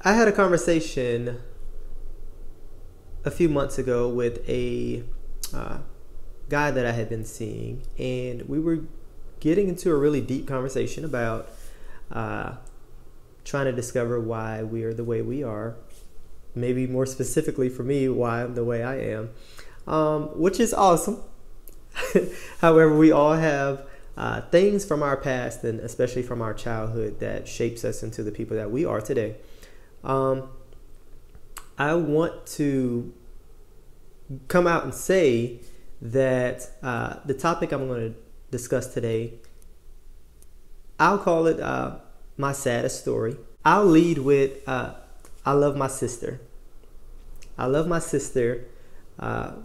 I had a conversation a few months ago with a guy that I had been seeing, and we were getting into a really deep conversation about trying to discover why we are the way we are. Maybe more specifically for me, why I'm the way I am, which is awesome. However, we all have things from our past, and especially from our childhood, that shapes us into the people that we are today. I want to come out and say that the topic I'm going to discuss today, I'll call it my saddest story. I'll lead with I love my sister. I love my sister. I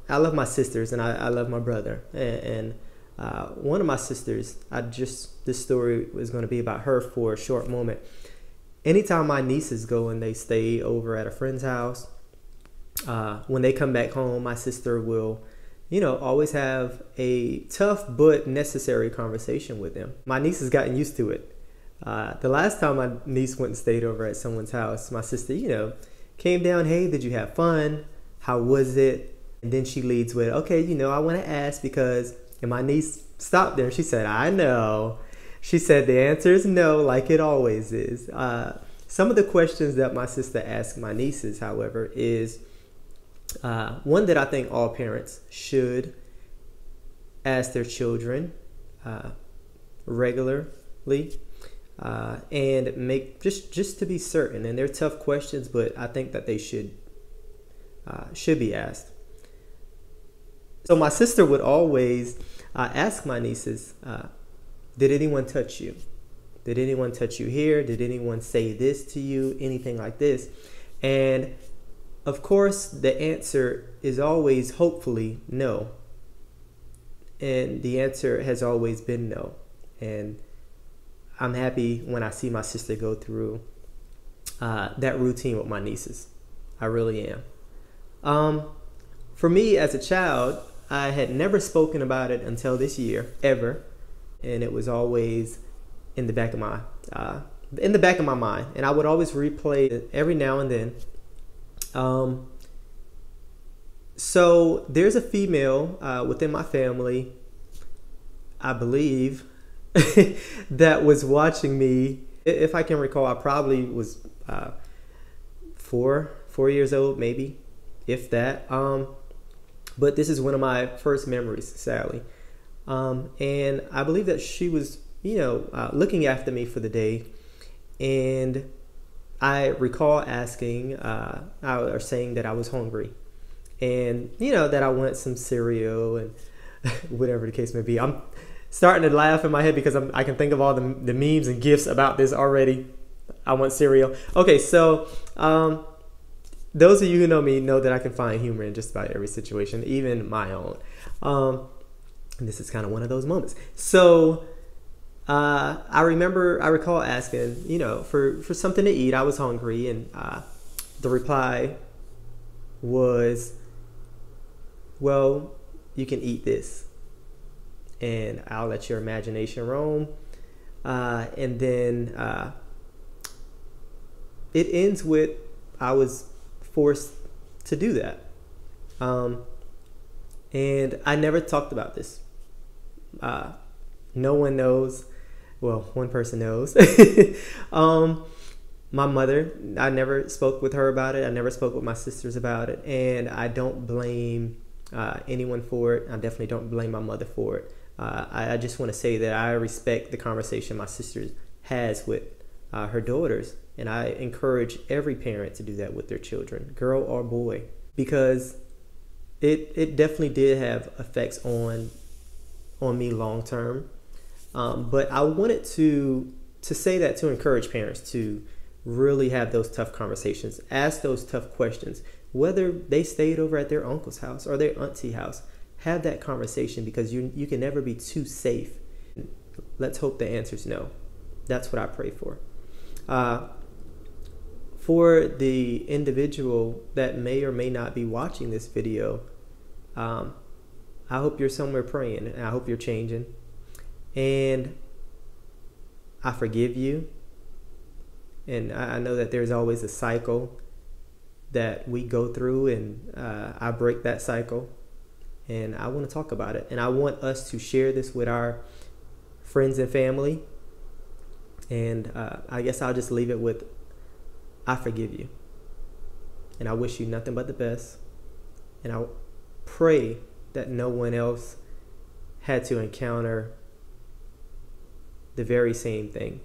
love my sisters, and I love my brother. And one of my sisters, this story was going to be about her for a short moment. Anytime my nieces go and they stay over at a friend's house, when they come back home, my sister will, always have a tough but necessary conversation with them. My niece has gotten used to it. The last time my niece went and stayed over at someone's house, my sister, came down, hey, did you have fun? How was it? And then she leads with, okay, I want to ask because, and my niece stopped there. She said, I know. She said, the answer is no, like it always is. Some of the questions that my sister asked my nieces, however, is one that I think all parents should ask their children regularly. And make just to be certain, and they're tough questions, but I think that they should be asked. So my sister would always ask my nieces, did anyone touch you? Did anyone touch you here? Did anyone say this to you? Anything like this? And of course, the answer is always, hopefully, no. And the answer has always been no. And I'm happy when I see my sister go through that routine with my nieces. I really am. For me as a child, I had never spoken about it until this year, ever, and it was always in the back of my mind, and I would always replay it every now and then. So there's a female within my family, I believe, that was watching me. If I can recall, I probably was 4 years old, maybe, if that. But this is one of my first memories, sadly. And I believe that she was, looking after me for the day. And I recall asking, or saying that I was hungry. And, that I wanted some cereal and whatever the case may be. I'm starting to laugh in my head because I can think of all the memes and GIFs about this already. I want cereal. Okay, so those of you who know me know that I can find humor in just about every situation, even my own. And this is kind of one of those moments. So I recall asking, for something to eat. I was hungry, and the reply was, well, you can eat this, and I'll let your imagination roam. And then it ends with, I was forced to do that. And I never talked about this. No one knows. Well, one person knows. My mother, I never spoke with her about it. I never spoke with my sisters about it. And I don't blame anyone for it. I definitely don't blame my mother for it. I just want to say that I respect the conversation my sister has with her daughters. And I encourage every parent to do that with their children, girl or boy, because it definitely did have effects on me long term. But I wanted to say that to encourage parents to really have those tough conversations, ask those tough questions, whether they stayed over at their uncle's house or their auntie house. Have that conversation, because you can never be too safe. Let's hope the answer is no. That's what I pray for. For the individual that may or may not be watching this video, I hope you're somewhere praying, and I hope you're changing. And I forgive you. And I know that there's always a cycle that we go through, and I break that cycle. And I want to talk about it. And I want us to share this with our friends and family. And I guess I'll just leave it with, I forgive you. And I wish you nothing but the best. And I pray that no one else had to encounter the very same thing.